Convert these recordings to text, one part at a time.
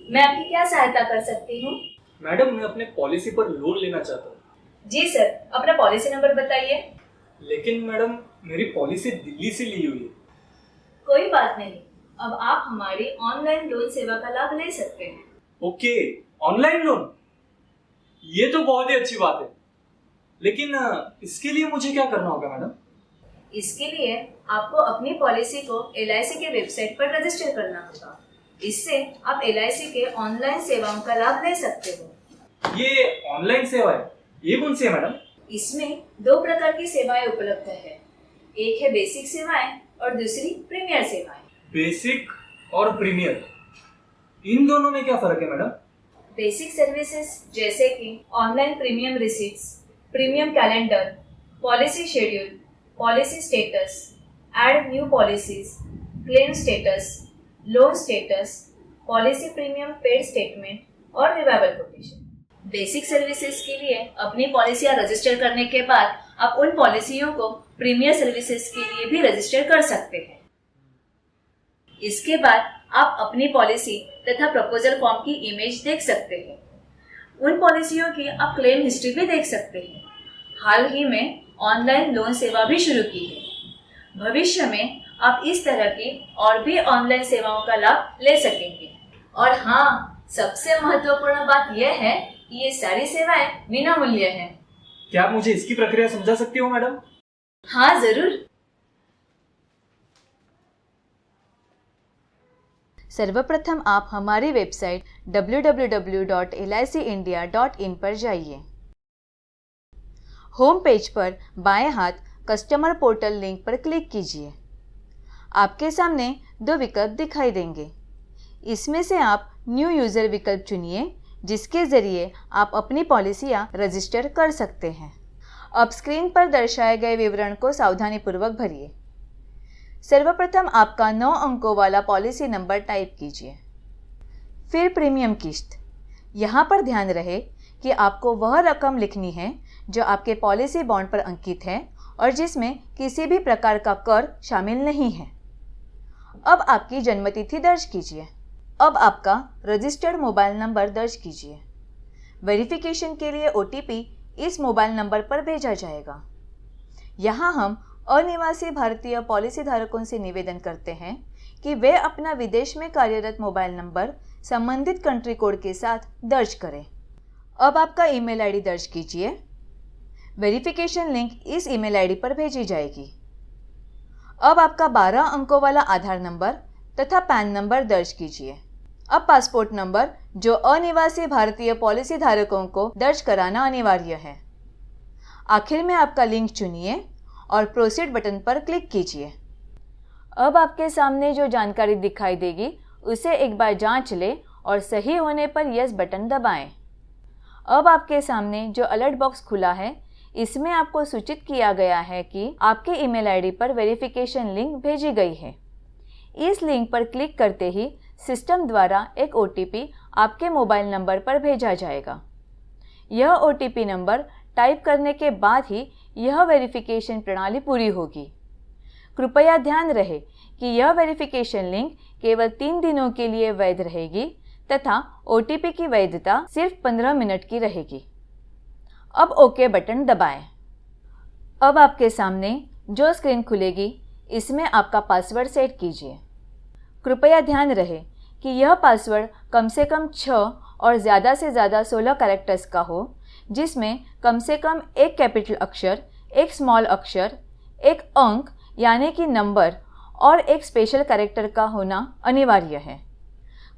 मैं आपकी क्या सहायता कर सकती हूँ? मैडम, मैं अपने पॉलिसी पर लोन लेना चाहता हूँ। जी सर, अपना पॉलिसी नंबर बताइए। लेकिन मैडम, मेरी पॉलिसी दिल्ली से ली हुई है। कोई बात नहीं, अब आप हमारी ऑनलाइन लोन सेवा का लाभ ले सकते हैं। ओके, ऑनलाइन लोन, ये तो बहुत ही अच्छी बात है। लेकिन इसके लिए मुझे क्या करना होगा मैडम? इसके लिए आपको अपनी पॉलिसी को LIC के वेबसाइट पर रजिस्टर करना होगा। इससे आप LIC के ऑनलाइन सेवाओं का लाभ ले सकते हो। ये ऑनलाइन सेवा है, ये कौन सी है मैडम? इसमें 2 प्रकार की सेवाएं उपलब्ध है। एक है बेसिक सेवाएं और दूसरी प्रीमियर सेवाएं। बेसिक और प्रीमियर, इन दोनों में क्या फर्क है मैडम? बेसिक सर्विसेज जैसे कि online premium receipts, premium calendar, policy schedule, policy status, add new policies, claim status, loan status, policy premium paid statement और रिवाइवल कोटेशन। बेसिक सर्विसेज के लिए अपनी पॉलिसियां रजिस्टर करने के बाद आप उन पॉलिसियों को प्रीमियर सर्विसेज के लिए भी रजिस्टर कर सकते हैं। इसके बाद आप अपनी पॉलिसी तथा प्रपोजल फॉर्म की इमेज देख सकते हैं। उन पॉलिसियों की आप क्लेम हिस्ट्री भी देख सकते हैं। हाल ही में ऑनलाइन लोन सेवा भी शुरू की है। भविष्य में आप इस तरह की और भी ऑनलाइन सेवाओं का लाभ ले सकेंगे। और हाँ, सबसे महत्वपूर्ण बात यह है कि ये सारी सेवाएं बिना मूल्य हैं। क्या आप मुझे इसकी प्रक्रिया समझा सकती हो मैडम? हाँ जरूर। सर्वप्रथम आप हमारी वेबसाइट www.licindia.in पर जाइए। होम पेज पर बाएं हाथ कस्टमर पोर्टल लिंक पर क्लिक कीजिए। आपके सामने 2 विकल्प दिखाई देंगे। इसमें से आप न्यू यूज़र विकल्प चुनिए, जिसके ज़रिए आप अपनी पॉलिसियाँ रजिस्टर कर सकते हैं। अब स्क्रीन पर दर्शाए गए विवरण को सावधानीपूर्वक भरिए। सर्वप्रथम आपका 9 अंकों वाला पॉलिसी नंबर टाइप कीजिए। फिर प्रीमियम किश्त। यहाँ पर ध्यान रहे कि आपको वह रकम लिखनी है जो आपके पॉलिसी बॉन्ड पर अंकित है और जिसमें किसी भी प्रकार का कर शामिल नहीं है। अब आपकी जन्मतिथि दर्ज कीजिए। अब आपका रजिस्टर्ड मोबाइल नंबर दर्ज कीजिए। वेरिफिकेशन के लिए OTP इस मोबाइल नंबर पर भेजा जाएगा। यहाँ हम अनिवासी भारतीय पॉलिसी धारकों से निवेदन करते हैं कि वे अपना विदेश में कार्यरत मोबाइल नंबर संबंधित कंट्री कोड के साथ दर्ज करें। अब आपका ईमेल आईडी दर्ज कीजिए। वेरिफिकेशन लिंक इस ईमेल आईडी पर भेजी जाएगी। अब आपका 12 अंकों वाला आधार नंबर तथा पैन नंबर दर्ज कीजिए। अब पासपोर्ट नंबर जो अनिवासी भारतीय पॉलिसी धारकों को दर्ज कराना अनिवार्य है। आखिर में आपका लिंक चुनिए और प्रोसीड बटन पर क्लिक कीजिए। अब आपके सामने जो जानकारी दिखाई देगी उसे एक बार जांच लें और सही होने पर यस बटन दबाएं। अब आपके सामने जो अलर्ट बॉक्स खुला है, इसमें आपको सूचित किया गया है कि आपके ईमेल आईडी पर वेरिफिकेशन लिंक भेजी गई है। इस लिंक पर क्लिक करते ही सिस्टम द्वारा एक OTP आपके मोबाइल नंबर पर भेजा जाएगा। यह OTP नंबर टाइप करने के बाद ही यह वेरिफिकेशन प्रणाली पूरी होगी। कृपया ध्यान रहे कि यह वेरिफिकेशन लिंक केवल 3 दिनों के लिए वैध रहेगी तथा OTP की वैधता सिर्फ 15 मिनट की रहेगी। अब ओके बटन दबाएं। अब आपके सामने जो स्क्रीन खुलेगी, इसमें आपका पासवर्ड सेट कीजिए। कृपया ध्यान रहे कि यह पासवर्ड कम से कम 6 और ज़्यादा से ज़्यादा 16 कैरेक्टर्स का हो, जिसमें कम से कम एक कैपिटल अक्षर, एक स्मॉल अक्षर, एक अंक यानी कि नंबर और एक स्पेशल कैरेक्टर का होना अनिवार्य है।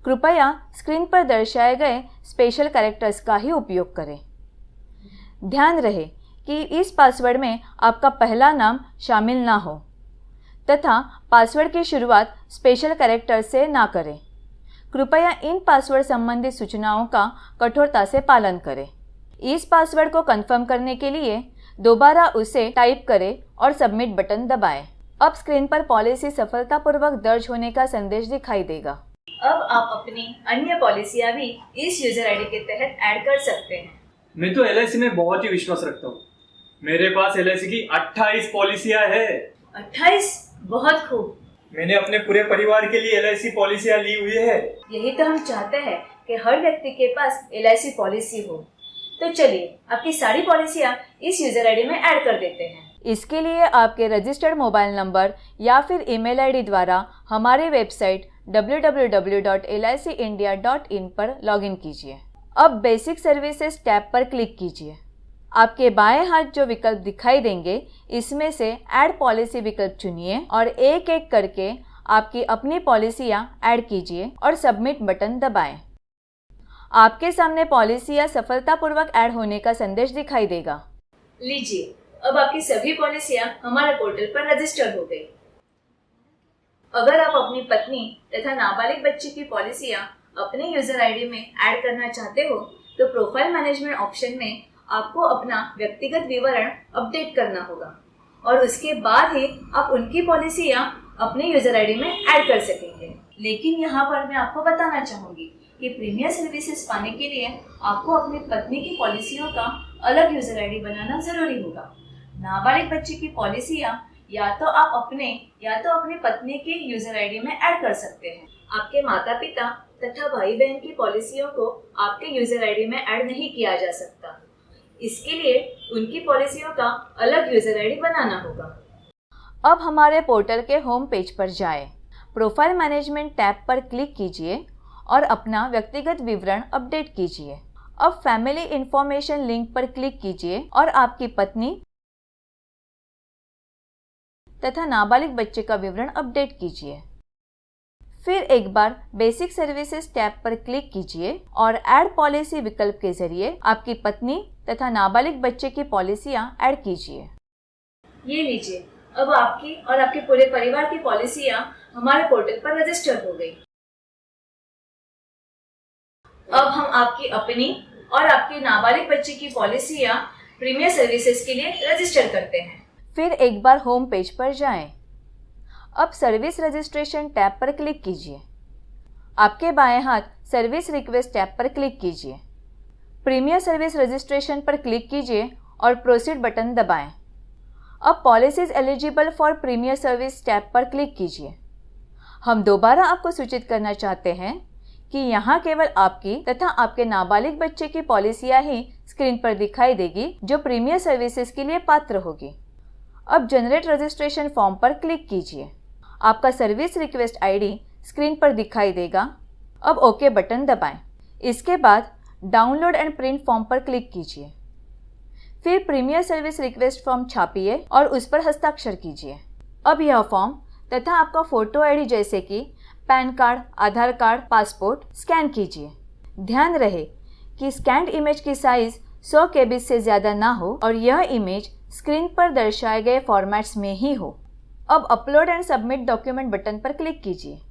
कृपया स्क्रीन पर दर्शाए गए स्पेशल कैरेक्टर्स का ही उपयोग करें। ध्यान रहे कि इस पासवर्ड में आपका पहला नाम शामिल ना हो तथा पासवर्ड की शुरुआत स्पेशल कैरेक्टर से ना करें। कृपया इन पासवर्ड संबंधित सूचनाओं का कठोरता से पालन करें। इस पासवर्ड को कंफर्म करने के लिए दोबारा उसे टाइप करें और सबमिट बटन दबाएं। अब स्क्रीन पर पॉलिसी सफलतापूर्वक दर्ज होने का संदेश दिखाई देगा। अब आप अपनी अन्य पॉलिसियां भी इस यूजर आईडी के तहत ऐड कर सकते हैं। मैं तो LIC में बहुत ही विश्वास रखता हूँ। मेरे पास LIC की 28 पॉलिसियां है। 28? बहुत खूब। मैंने अपने पूरे परिवार के लिए LIC पॉलिसियां ली हुई है। यही तो हम चाहते हैं कि हर व्यक्ति के पास LIC पॉलिसी हो। तो चलिए आपकी सारी पॉलिसियाँ इस यूज़र आईडी में ऐड कर देते हैं। इसके लिए आपके रजिस्टर्ड मोबाइल नंबर या फिर ईमेल आईडी द्वारा हमारी वेबसाइट www.licindia.in पर लॉगिन कीजिए। अब बेसिक सर्विसेज टैब पर क्लिक कीजिए। आपके बाएं हाथ जो विकल्प दिखाई देंगे इसमें से ऐड पॉलिसी विकल्प चुनिए और एक एक करके आपकी अपनी पॉलिसियाँ ऐड कीजिए और सबमिट बटन दबाएं। आपके सामने पॉलिसियाँ सफलतापूर्वक ऐड होने का संदेश दिखाई देगा। लीजिए, अब आपकी सभी पॉलिसियाँ हमारे पोर्टल पर रजिस्टर हो गई। अगर आप अपनी पत्नी तथा नाबालिग बच्ची की पॉलिसियाँ अपने यूजर आईडी में ऐड करना चाहते हो तो प्रोफाइल मैनेजमेंट ऑप्शन में आपको अपना व्यक्तिगत विवरण अपडेट करना होगा और उसके बाद ही आप उनकी पॉलिसियाँ अपने यूजर आईडी में ऐड कर सकेंगे। लेकिन यहाँ पर मैं आपको बताना चाहूँगी कि प्रीमियर सर्विसेज पाने के लिए आपको अपनी पत्नी की पॉलिसियों का अलग यूजर आईडी बनाना जरूरी होगा। नाबालिग बच्चे की पॉलिसियाँ या तो आप अपने या तो अपनी पत्नी की यूजर आईडी में ऐड कर सकते हैं। आपके माता पिता तथा भाई बहन की पॉलिसियों को आपके यूजर आईडी में ऐड नहीं किया जा सकता। इसके लिए उनकी पॉलिसियों का अलग यूजर आईडी बनाना होगा। अब हमारे पोर्टल के होम पेज पर जाएं। प्रोफाइल मैनेजमेंट टैब पर क्लिक कीजिए और अपना व्यक्तिगत विवरण अपडेट कीजिए। अब फैमिली इंफॉर्मेशन लिंक पर क्लिक कीजिए और आपकी पत्नी तथा नाबालिग बच्चे का विवरण अपडेट कीजिए। फिर एक बार बेसिक सर्विसेज टैब पर क्लिक कीजिए और ऐड पॉलिसी विकल्प के जरिए आपकी पत्नी तथा नाबालिग बच्चे की पॉलिसियाँ ऐड कीजिए। ये लीजिए, अब आपकी और आपके पूरे परिवार की पॉलिसियाँ हमारे पोर्टल पर रजिस्टर हो गई। अब हम आपकी अपनी और आपके नाबालिग बच्चे की पॉलिसियाँ प्रीमियर सर्विसेज के लिए रजिस्टर करते हैं। फिर एक बार होम पेज पर जाएं। अब सर्विस रजिस्ट्रेशन टैब पर क्लिक कीजिए। आपके बाएं हाथ सर्विस रिक्वेस्ट टैब पर क्लिक कीजिए। प्रीमियर सर्विस रजिस्ट्रेशन पर क्लिक कीजिए और प्रोसीड बटन दबाएं। अब policies eligible for premier service tab पर क्लिक कीजिए। हम दोबारा आपको सूचित करना चाहते हैं कि यहाँ केवल आपकी तथा आपके नाबालिग बच्चे की पॉलिसियाँ ही स्क्रीन पर दिखाई देगी जो प्रीमियर सर्विसेज के लिए पात्र होगी। अब जनरेट रजिस्ट्रेशन फॉर्म पर क्लिक कीजिए। आपका सर्विस रिक्वेस्ट आईडी स्क्रीन पर दिखाई देगा। अब ओके बटन दबाएं। इसके बाद डाउनलोड एंड प्रिंट फॉर्म पर क्लिक कीजिए। फिर प्रीमियर सर्विस रिक्वेस्ट फॉर्म छापिए और उस पर हस्ताक्षर कीजिए। अब यह फॉर्म तथा आपका फोटो आईडी जैसे कि पैन कार्ड, आधार कार्ड, पासपोर्ट स्कैन कीजिए। ध्यान रहे कि स्कैन्ड इमेज की साइज 100 KB से ज़्यादा ना हो और यह इमेज स्क्रीन पर दर्शाए गए फॉर्मेट्स में ही हो। अब upload and submit document button पर क्लिक कीजिए।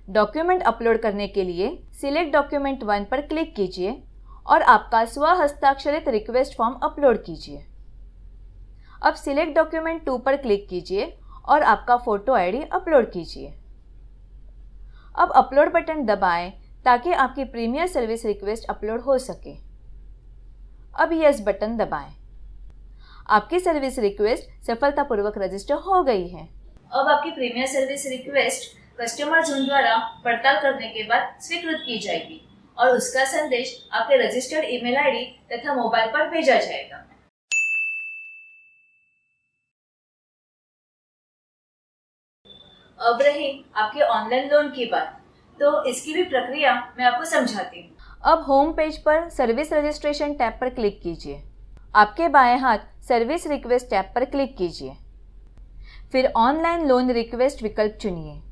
डॉक्यूमेंट अपलोड करने के लिए सिलेक्ट डॉक्यूमेंट 1 पर क्लिक कीजिए और आपका स्व हस्ताक्षरित रिक्वेस्ट फॉर्म अपलोड कीजिए। अब सिलेक्ट डॉक्यूमेंट 2 पर क्लिक कीजिए और आपका फोटो आईडी अपलोड कीजिए। अब अपलोड बटन दबाएं ताकि आपकी प्रीमियर सर्विस रिक्वेस्ट अपलोड हो सके। अब यस बटन दबाएं। आपकी सर्विस रिक्वेस्ट सफलतापूर्वक रजिस्टर हो गई है। अब आपकी premier service request customer zone द्वारा पड़ताल करने के बाद स्वीकृत की जाएगी और उसका संदेश आपके रजिस्टर्ड ईमेल आईडी तथा मोबाइल पर भेजा जाएगा। अब रही आपके ऑनलाइन लोन की बात, तो इसकी भी प्रक्रिया मैं आपको समझाती हूँ। अब होम पेज पर सर्विस रजिस्ट्रेशन टैब पर क्लिक कीजिए। आपके बाएं हाथ सर्विस रिक्वेस्ट टैब पर क्लिक कीजिए। फिर ऑनलाइन लोन रिक्वेस्ट विकल्प चुनिए।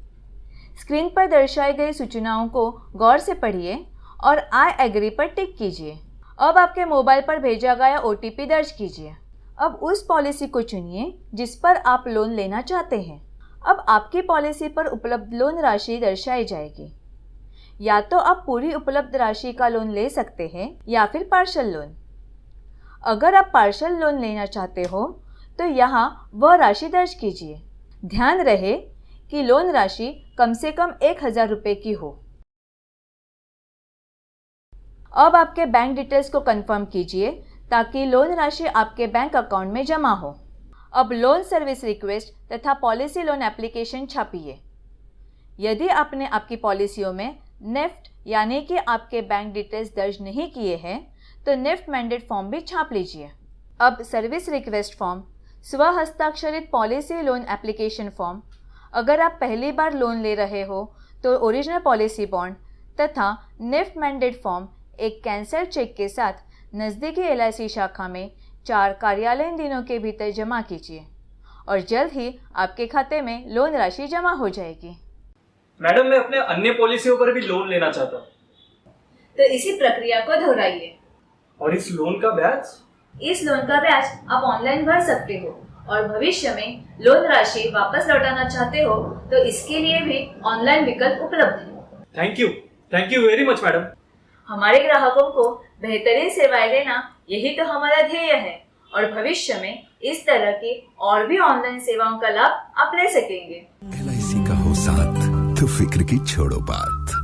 स्क्रीन पर दर्शाई गई सूचनाओं को गौर से पढ़िए और आई एग्री पर टिक कीजिए। अब आपके मोबाइल पर भेजा गया OTP दर्ज कीजिए। अब उस पॉलिसी को चुनिए जिस पर आप लोन लेना चाहते हैं। अब आपकी पॉलिसी पर उपलब्ध लोन राशि दर्शाई जाएगी। या तो आप पूरी उपलब्ध राशि का लोन ले सकते हैं या फिर पार्शल लोन। अगर आप पार्शल लोन लेना चाहते हो तो यहाँ वह राशि दर्ज कीजिए। ध्यान रहे कि लोन राशि कम से कम 1000 रुपये की हो। अब आपके बैंक डिटेल्स को कंफर्म कीजिए ताकि लोन राशि आपके बैंक अकाउंट में जमा हो। अब लोन सर्विस रिक्वेस्ट तथा पॉलिसी लोन एप्लीकेशन छापिए। यदि आपने आपकी पॉलिसियों में नेफ्ट यानी कि आपके बैंक डिटेल्स दर्ज नहीं किए हैं, तो निफ्ट मैंडेट फॉर्म भी छाप लीजिए। अब सर्विस रिक्वेस्ट फॉर्म, स्व हस्ताक्षरित पॉलिसी लोन एप्लीकेशन फॉर्म, अगर आप पहली बार लोन ले रहे हो तो ओरिजिनल पॉलिसी बॉन्ड तथा निफ्ट मैंडेट फॉर्म एक कैंसर चेक के साथ नज़दीकी LIC शाखा में 4 कार्यालयीन दिनों के भीतर जमा कीजिए और जल्द ही आपके खाते में लोन राशि जमा हो जाएगी। मैडम, मैं अपने अन्य पॉलिसियों पर भी लोन लेना चाहता हूँ। तो इसी प्रक्रिया को दोहराइए। और इस लोन का ब्याज? इस लोन का ब्याज आप ऑनलाइन भर सकते हो और भविष्य में लोन राशि वापस लौटाना चाहते हो तो इसके लिए भी ऑनलाइन विकल्प उपलब्ध है। Thank you very much madam. हमारे ग्राहकों को बेहतरीन सेवाएं देना यही तो हमारा ध्येय है और भविष्य में इस तरह की और भी ऑनलाइन सेवाओं का लाभ आप ले सकेंगे। LIC का हो साथ तो फिक्र की छोड़ो बात।